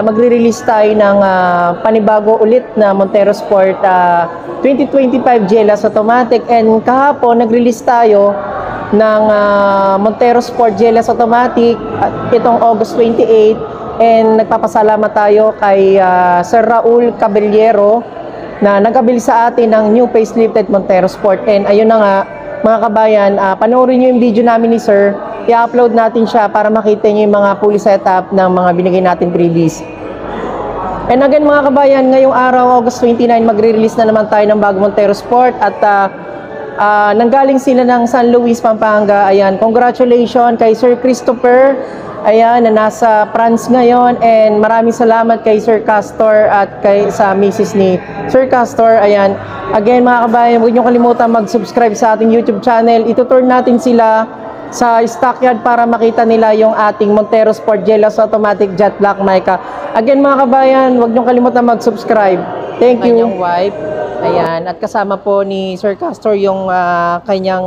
magre-release tayo ng panibago ulit na Montero Sport 2025 GLS Automatic. And kahapon, nag-release tayo ng Montero Sport GLS Automatic itong August 28. And nagpapasalamat tayo kay Sir Raul Caballero na nag-abili sa atin ng new facelifted Montero Sport. And ayun na nga, mga kabayan, panoorin nyo yung video namin ni Sir. I-upload natin siya para makita nyo yung mga fully setup ng mga binigay natin freebies. And again mga kabayan, ngayong araw, August 29, magre-release na naman tayo ng bago Montero Sport. At nanggaling sila ng San Luis, Pampanga. Ayan, congratulations kay Sir Christopher. Ayan, na nasa France ngayon. And maraming salamat kay Sir Castor at kay sa Mrs. ni Sir Castor. Ayan, again mga kabayan, huwag niyo kalimutan mag-subscribe sa ating YouTube channel. Ituturn natin sila sa stockyard para makita nila yung ating Montero Sport GLS Automatic Jet Black Mica. Again mga kabayan, huwag niyo kalimutan mag-subscribe. Thank you. Kanyang wife. Ayan, at kasama po ni Sir Castor yung kanyang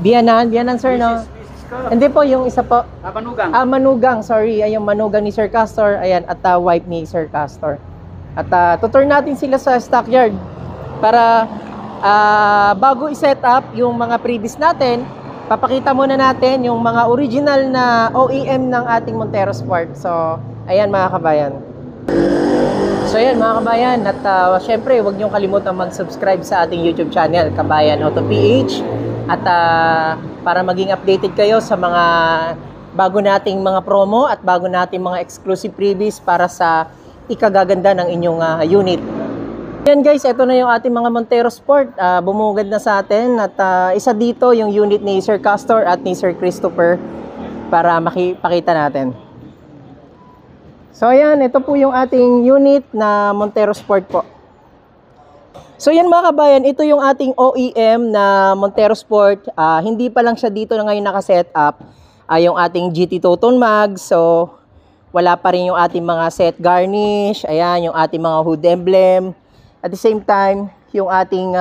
biyanan. Biyanan sir, no? Hindi po, yung isa po. Manugang. Manugang, sorry. Ay, yung manugang ni Sir Castor. Ayan, at wife ni Sir Castor. At tutur natin sila sa stockyard para bago i-set up yung mga previous natin, papakita muna natin yung mga original na OEM ng ating Montero Sport. So, ayan mga kabayan. So, ayan mga kabayan. At syempre, huwag niyong kalimutan mag-subscribe sa ating YouTube channel, Kabayan Auto PH. At para maging updated kayo sa mga bago nating mga promo at bago nating mga exclusive freebies para sa ikagaganda ng inyong unit. Yan guys, ito na yung ating mga Montero Sport. Bumugad na sa atin at isa dito yung unit ni Sir Castor at ni Sir Christopher para makipakita natin. So ayan, ito po yung ating unit na Montero Sport po. So yan mga kabayan, ito yung ating OEM na Montero Sport. Hindi pa lang siya dito na ngayon nakaset up. Yung ating GT Toton Mag. So wala pa rin yung ating mga set garnish. Ayan, yung ating mga hood emblem. At the same time, yung ating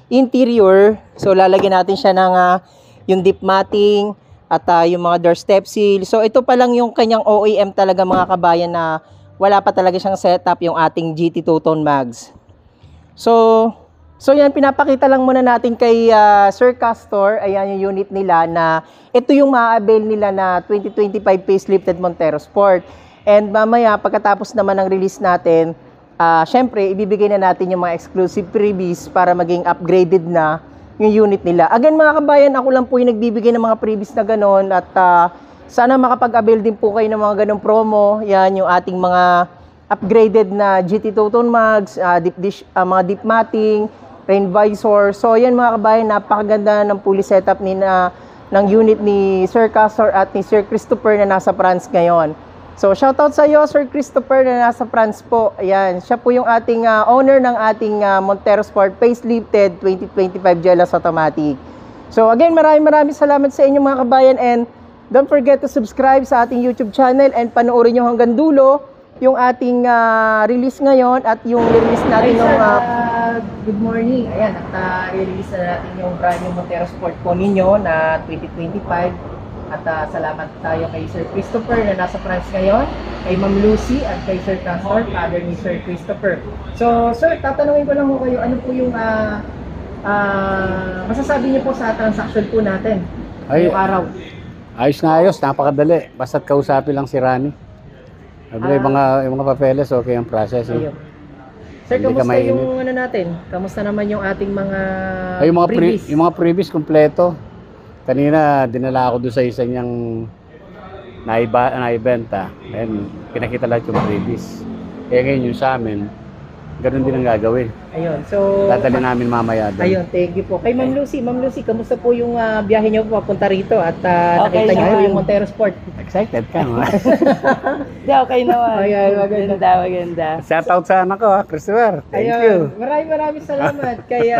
interior. So lalagyan natin siya ng yung deep matting at yung mga doorstep seal. So ito pa lang yung kanyang OEM talaga mga kabayan na wala pa talaga siyang setup yung ating GT Toton Mags. So yan, pinapakita lang muna natin kay Sir Castor. Ayan yung unit nila na ito yung ma-avail nila na 2025 facelifted Montero Sport. And mamaya, pagkatapos naman ng release natin, syempre, ibibigay na natin yung mga exclusive freebies para maging upgraded na yung unit nila. Again mga kabayan, ako lang po yung nagbibigay ng mga freebies na ganon. At sana makapag-avail din po kayo ng mga ganong promo. Yan yung ating mga upgraded na GT Toton Mags, mga deep matting, rain visor. So yan mga kabayan, napakaganda ng fully setup ng unit ni Sir Castor at ni Sir Christopher na nasa France ngayon. So shoutout sa iyo Sir Christopher na nasa France po. Ayan, siya po yung ating owner ng ating Montero Sport facelifted 2025 GLS Automatic. So again, maraming salamat sa inyo mga kabayan, and don't forget to subscribe sa ating YouTube channel and panoorin nyo hanggang dulo yung ating release ngayon at yung release natin yung good morning. Ayan, at release na natin yung brand new Montero Sport po ninyo na 2025. At salamat tayo kay Sir Christopher na nasa France ngayon, kay Ma'am Lucy at kay Sir Castor, father ni Sir Christopher. So sir, tatanungin ko lang po kayo, ano po yung masasabi niyo po sa transaction po natin ngayong araw? Ayos na ayos, napakadali. Basta't kausapin lang si Rani. Yung mga papeles, okay ang process. Ayun. Sir, kamusta yung ano natin? Kamusta naman yung ating mga freebies? Yung mga freebies kompleto. Kanina, dinala ako doon sa isa niyang naibenta. And pinakita lahat yung freebies. Kaya ngayon yung sa amin, ganun din ang gagawin. Ayun, so dadali namin mamaya doon. Ayun, thank you po. Kay Ma'am Lucy, kamusta po yung biyahe niyo papunta rito at nakita niyo po yung Montero Sport? Excited ka, no? Di, okay naman. Maganda. Shoutout sa anak ko, Christopher. Thank you. Maraming salamat kay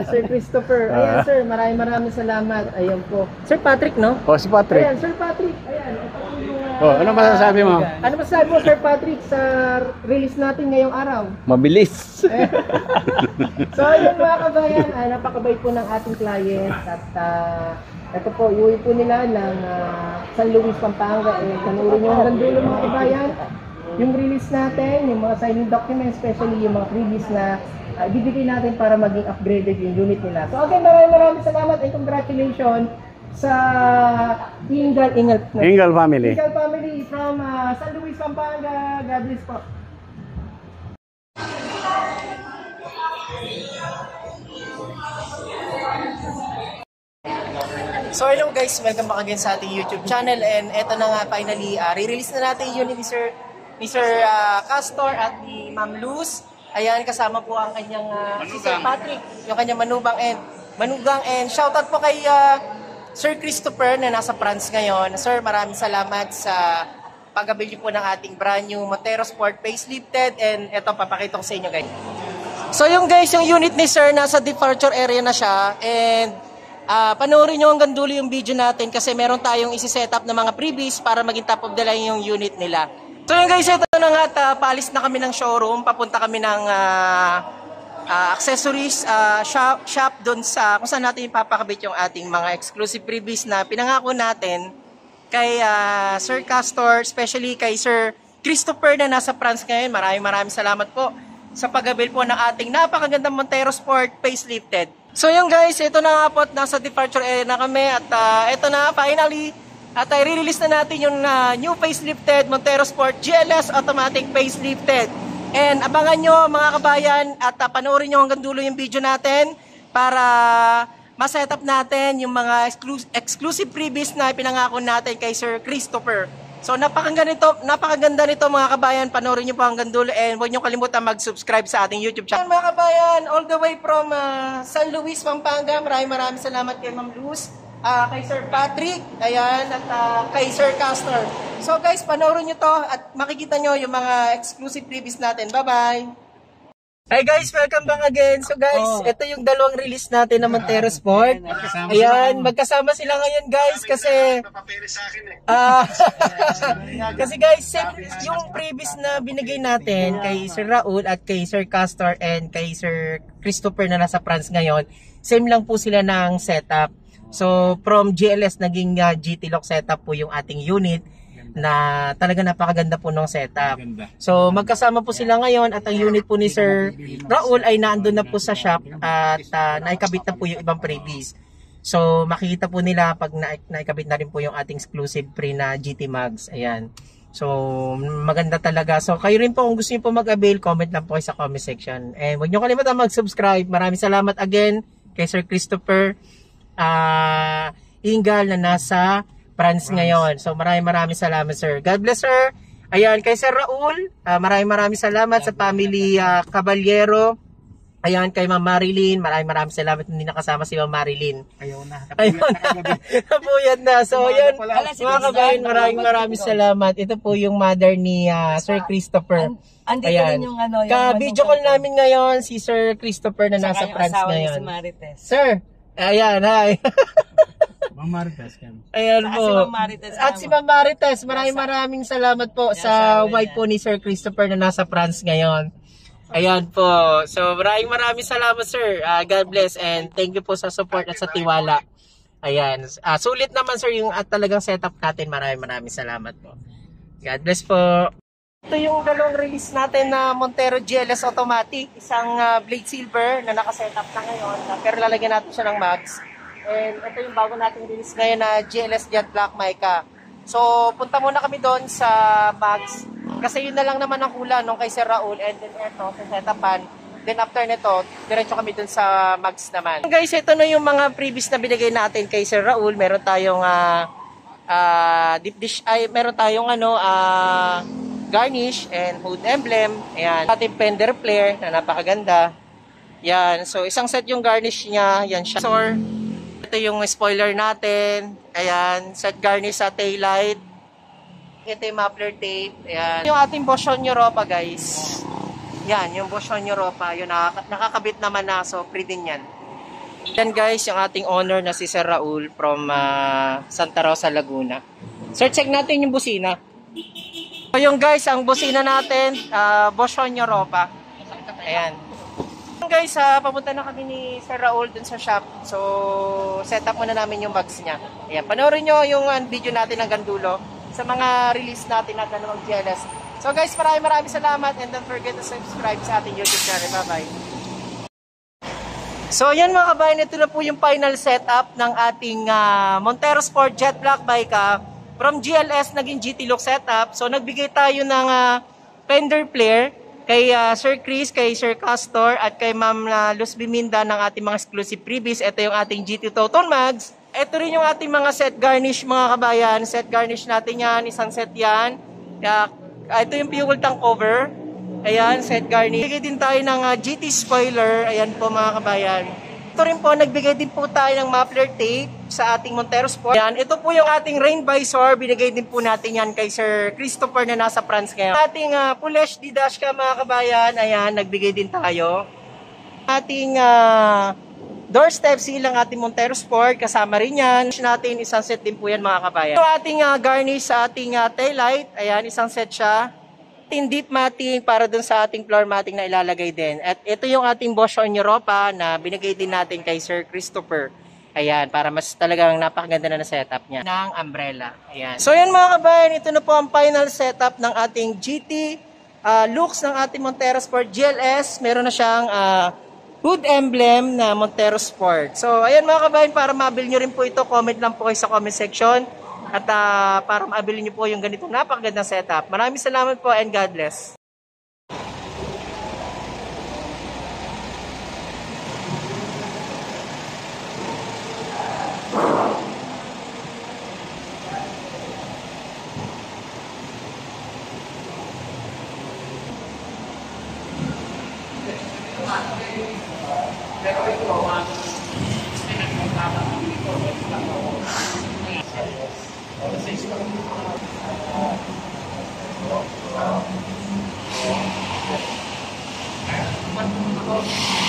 Sir Christopher. Ayan, sir, maraming salamat. Ayun po. Sir Patrick, no? O, si Patrick. Ayan, Sir Patrick. Ayan, ano masasabi mo? Ano masasabi mo, Sir Patrick, sa release natin ngayong araw? Mabilis. So ayun mga kabayan, napakabait po ng ating client at ito po, iuwi po nila ng San Luis, Pampanga. Kanurin nyo hanggang dulo mga kabayan. Yung release natin, yung mga signing documents, especially yung mga freebies na ibibigay natin para maging upgraded yung unit nila. So again, maraming salamat and congratulations sa Ingal family. Ingal family from San Luis, Pampanga. God bless po. So hello guys, welcome back again sa ating YouTube channel and eto na nga finally, re-release na natin yung unit ni Sir Castor at ni Ma'am Luz. Ayan, kasama po ang kanyang si Sir Patrick, yung kanyang manugang and shoutout po kay Sir Christopher na nasa France ngayon. Sir, maraming salamat sa pag-avail po ng ating brand new Montero Sport facelifted and eto papakita ko sa inyo guys. So yung guys, yung unit ni Sir nasa departure area na siya and panoorin nyo hanggang dulo yung video natin kasi meron tayong isi-set up na mga freebies para maging top of the line yung unit nila. So yun guys, ito na nga, paalis na kami ng showroom, papunta kami ng accessories shop doon sa kung saan natin ipapakabit yung ating mga exclusive freebies na pinangako natin kay Sir Castor, especially kay Sir Christopher na nasa France ngayon. Maraming salamat po sa pag-avail po ng ating napakagandang Montero Sport facelifted. So yung guys, ito na nga po, nasa departure area na kami at ito na finally at i-release na natin yung new facelifted Montero Sport GLS automatic facelifted. And abangan nyo mga kabayan at panoorin nyo hanggang dulo yung video natin para ma-setup natin yung mga exclusive freebies na pinangako natin kay Sir Christopher. So napakaganda nito mga kabayan, panoorin nyo po hanggang dulo and huwag nyo kalimutan mag-subscribe sa ating YouTube channel. Mga kabayan, all the way from San Luis, Pampanga, maraming salamat kay Ma'am Luz, kay Sir Patrick, ayan, at kay Sir Castor. So guys, panoorin nyo to at makikita nyo yung mga exclusive freebies natin. Bye-bye! Hi guys, welcome back again. So guys, ito yung dalawang release natin ng Montero Sport. Ayan, magkasama sila ngayon guys kasi kasi guys, yung previous na binigay natin kay Sir Raul at kay Sir Castor and kay Sir Christopher na nasa France ngayon, same lang po sila ng setup. So from GLS naging GT lock setup po yung ating unit na talaga napakaganda po ng setup. So magkasama po sila ngayon at ang unit po ni Sir Raul ay naandun na po sa shop at naikabit na po yung ibang freebies. So makikita po nila pag naikabit na rin po yung ating exclusive free na GT Mags. Ayan. So maganda talaga. So kayo rin po kung gusto niyo po mag-avail, comment lang po kayo sa comment section. And huwag niyo kalimutan mag-subscribe. Maraming salamat again kay Sir Christopher Ingal na nasa France ngayon. So maraming salamat sir. God bless sir. Ayan, kay Sir Raul, maraming salamat sa family Caballero. Ayan, kay Ma'am Marilyn, maraming salamat hindi nakasama si Ma'am Marilyn. Ayaw na. Napuyat na. So ayan, mga kabayan, maraming salamat. Ito po yung mother ni Sir Christopher. Ayan. Yung video call namin ngayon si Sir Christopher na nasa France ngayon. Sir, ayan, hi. Ma'am Marites kan. Ayan po. At si Ma'am Marites, maraming salamat po sa wife po ni Sir Christopher na nasa France ngayon. Ayan po. So maraming salamat sir. God bless and thank you po sa support at sa tiwala. Ayan. Sulit naman sir yung talagang setup natin. Maraming salamat po. God bless po. Ito yung dalawang release natin na Montero GLS automatic. Isang blade silver na nakasetup na ngayon. Pero lalagyan natin siya ng mags. And ito yung bago nating release ngayon na GLS Jet Black Mica. So, punta muna kami doon sa Mags. Kasi yun na lang naman ang kulang nung kay Sir Raul. And then ito, sa setapan. Then after nito, diretso kami doon sa Mags naman. Guys, ito na yung mga previous na binigay natin kay Sir Raul. Meron tayong deep dish, meron tayong garnish and hood emblem. Ayan. Ating fender flare na napakaganda. Yan. So, isang set yung garnish niya. Yan siya. Ito yung spoiler natin. Ayan, set garnish sa taillight. Ito yung muffler tape. Ayan. Yung ating Boschon Europa, guys. Yan, yung Boschon Europa. Yung nakakabit naman na. So, free din yan. Yan, guys, yung ating owner na si Sir Raul from Santa Rosa, Laguna. Sir, check natin yung busina. So, yung guys, ang busina natin, Boschon Europa. Ayan. ayun guys, papunta na kami ni Sir Raul dun sa shop. So, set up muna namin yung bags niya. Ayan, panoorin nyo yung video natin hanggang dulo sa mga release natin na dalawang GLS. So guys, maraming salamat and don't forget to subscribe sa ating YouTube channel. Bye-bye. So yan mga kabayan, ito na po yung final setup ng ating Montero Sport Jet Black bike. From GLS naging GT look setup. So nagbigay tayo ng fender flare kay Sir Chris, kay Sir Castor at kay Ma'am Luz Biminda ng ating mga exclusive freebies. Ito yung ating GT Total Mags. Ito rin yung ating mga set garnish mga kabayan. Set garnish natin yan, isang set yan. Ito yung fuel tank cover. Ayan, set garnish. Nagbigay din tayo ng GT spoiler. Ayan po mga kabayan. Ito rin po, nagbigay din po tayo ng muffler tape sa ating Montero Sport. Ayan, ito po yung ating rain visor. Binigay din po natin yan kay Sir Christopher na nasa France ngayon. Ating full HD dashcam mga kabayan. Ayan, nagbigay din tayo. Ating doorstep seal ang ating Montero Sport. Kasama rin yan. Natin, isang set din po yan mga kabayan. Ito ating garnish sa ating taillight. Ayan, isang set siya. Ating deep matting para dun sa ating floor matting na ilalagay din. At ito yung ating Bosch on Europa na binigay din natin kay Sir Christopher. Ayan, para mas talagang napakaganda na setup niya. Ng umbrella. Ayan. So yan mga kabayan, ito na po ang final setup ng ating GT looks ng ating Montero Sport GLS. Meron na siyang hood emblem na Montero Sport. So ayan mga kabayan, para mabil nyo rin po ito, comment lang po kayo sa comment section. At para maabili niyo po yung ganitong napakagandang setup. Maraming salamat po and God bless. Thank you.